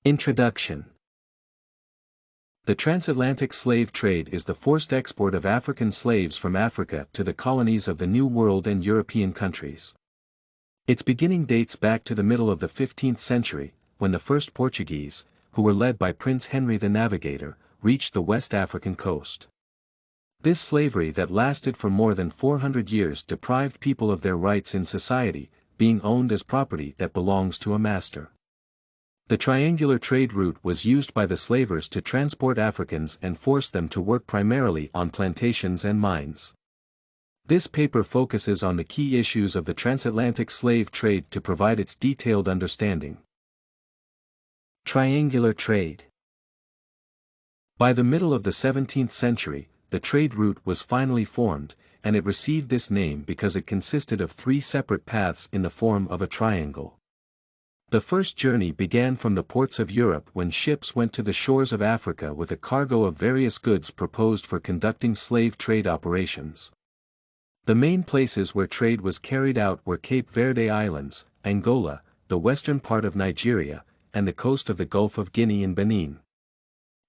Introduction. The transatlantic slave trade is the forced export of African slaves from Africa to the colonies of the New World and European countries. Its beginning dates back to the middle of the 15th century, when the first Portuguese, who were led by Prince Henry the Navigator, reached the West African coast. This slavery that lasted for more than 400 years deprived people of their rights in society, being owned as property that belongs to a master. The triangular trade route was used by the slavers to transport Africans and force them to work primarily on plantations and mines. This paper focuses on the key issues of the transatlantic slave trade to provide its detailed understanding. Triangular trade. By the middle of the 17th century, the trade route was finally formed, and it received this name because it consisted of three separate paths in the form of a triangle. The first journey began from the ports of Europe when ships went to the shores of Africa with a cargo of various goods proposed for conducting slave trade operations. The main places where trade was carried out were Cape Verde Islands, Angola, the western part of Nigeria, and the coast of the Gulf of Guinea and Benin.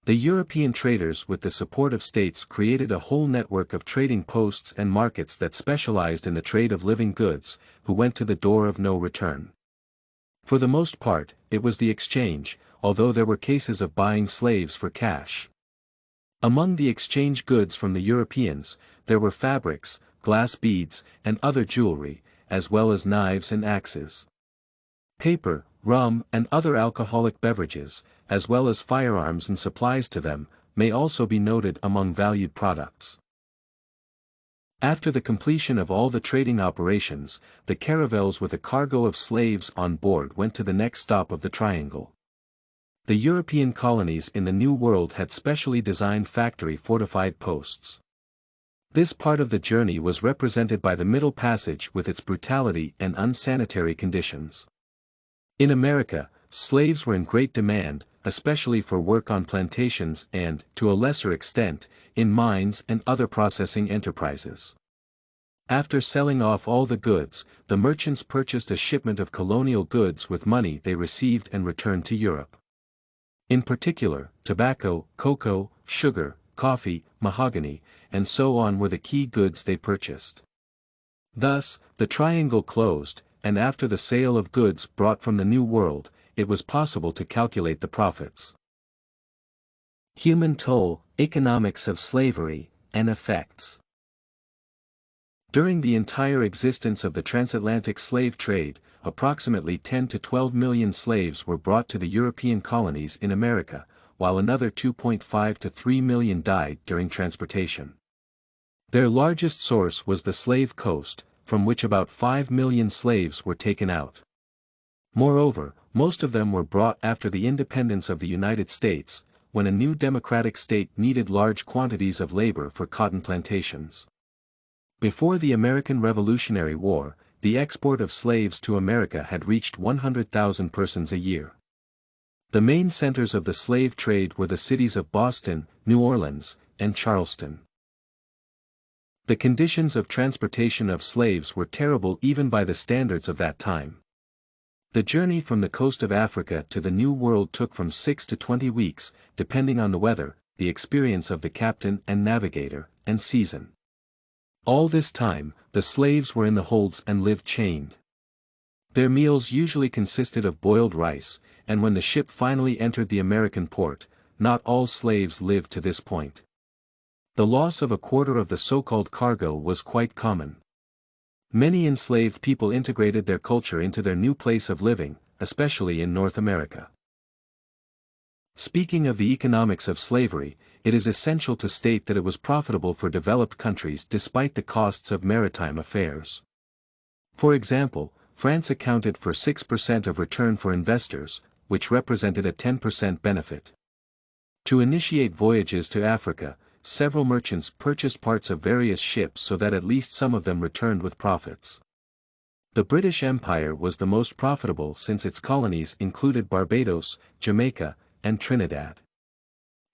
The European traders with the support of states created a whole network of trading posts and markets that specialized in the trade of living goods, who went to the door of no return. For the most part, it was the exchange, although there were cases of buying slaves for cash. Among the exchange goods from the Europeans, there were fabrics, glass beads, and other jewelry, as well as knives and axes. Paper, rum, and other alcoholic beverages, as well as firearms and supplies to them, may also be noted among valued products. After the completion of all the trading operations, the caravels with a cargo of slaves on board went to the next stop of the triangle. The European colonies in the New World had specially designed factory-fortified posts. This part of the journey was represented by the Middle Passage with its brutality and unsanitary conditions. In America, slaves were in great demand, especially for work on plantations and, to a lesser extent, in mines and other processing enterprises. After selling off all the goods, the merchants purchased a shipment of colonial goods with money they received and returned to Europe. In particular, tobacco, cocoa, sugar, coffee, mahogany, and so on were the key goods they purchased. Thus, the triangle closed, and after the sale of goods brought from the New World, it was possible to calculate the profits. Human toll, economics of slavery, and effects. During the entire existence of the transatlantic slave trade, approximately 10 to 12 million slaves were brought to the European colonies in America, while another 2.5 to 3 million died during transportation. Their largest source was the slave coast, from which about 5 million slaves were taken out. Moreover, most of them were brought after the independence of the United States, when a new democratic state needed large quantities of labor for cotton plantations. Before the American Revolutionary War, the export of slaves to America had reached 100,000 persons a year. The main centers of the slave trade were the cities of Boston, New Orleans, and Charleston. The conditions of transportation of slaves were terrible even by the standards of that time. The journey from the coast of Africa to the New World took from 6 to 20 weeks, depending on the weather, the experience of the captain and navigator, and season. All this time, the slaves were in the holds and lived chained. Their meals usually consisted of boiled rice, and when the ship finally entered the American port, not all slaves lived to this point. The loss of a quarter of the so-called cargo was quite common. Many enslaved people integrated their culture into their new place of living, especially in North America. Speaking of the economics of slavery, it is essential to state that it was profitable for developed countries despite the costs of maritime affairs. For example, France accounted for 6% of return for investors, which represented a 10% benefit. To initiate voyages to Africa, several merchants purchased parts of various ships so that at least some of them returned with profits. The British Empire was the most profitable since its colonies included Barbados, Jamaica, and Trinidad.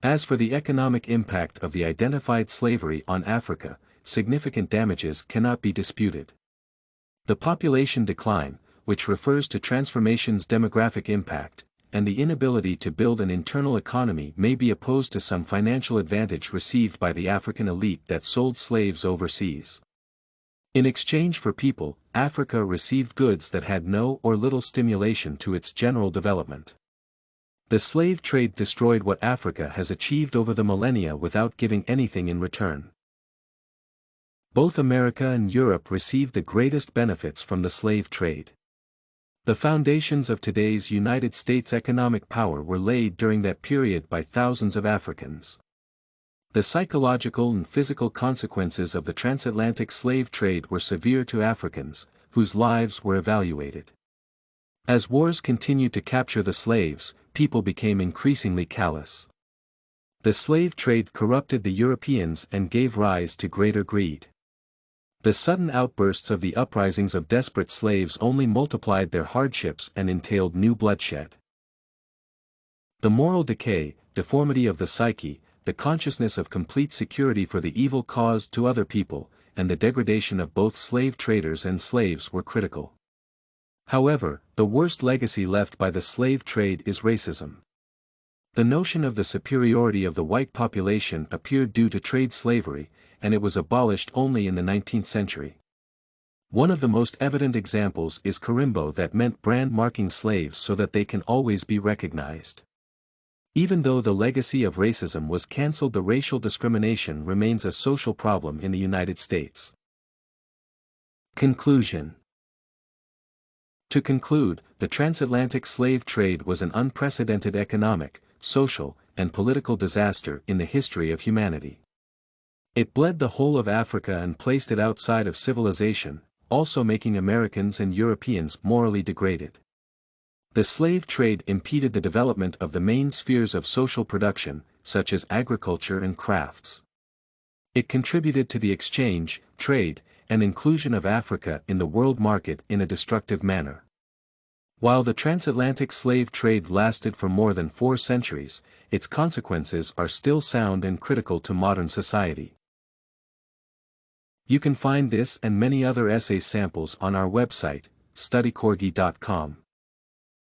As for the economic impact of the identified slavery on Africa, significant damages cannot be disputed. The population decline, which refers to transformation's demographic impact, and the inability to build an internal economy may be opposed to some financial advantage received by the African elite that sold slaves overseas. In exchange for people, Africa received goods that had no or little stimulation to its general development. The slave trade destroyed what Africa has achieved over the millennia without giving anything in return. Both America and Europe received the greatest benefits from the slave trade. The foundations of today's United States economic power were laid during that period by thousands of Africans. The psychological and physical consequences of the transatlantic slave trade were severe to Africans, whose lives were evaluated. As wars continued to capture the slaves, people became increasingly callous. The slave trade corrupted the Europeans and gave rise to greater greed. The sudden outbursts of the uprisings of desperate slaves only multiplied their hardships and entailed new bloodshed. The moral decay, deformity of the psyche, the consciousness of complete security for the evil caused to other people, and the degradation of both slave traders and slaves were critical. However, the worst legacy left by the slave trade is racism. The notion of the superiority of the white population appeared due to trade slavery, and it was abolished only in the 19th century. One of the most evident examples is Carimbo, that meant brand marking slaves so that they can always be recognized. Even though the legacy of racism was cancelled, the racial discrimination remains a social problem in the United States. Conclusion. To conclude, the transatlantic slave trade was an unprecedented economic, social, and political disaster in the history of humanity. It bled the whole of Africa and placed it outside of civilization, also making Americans and Europeans morally degraded. The slave trade impeded the development of the main spheres of social production, such as agriculture and crafts. It contributed to the exchange, trade, and inclusion of Africa in the world market in a destructive manner. While the transatlantic slave trade lasted for more than 4 centuries, its consequences are still sound and critical to modern society. You can find this and many other essay samples on our website, studycorgi.com.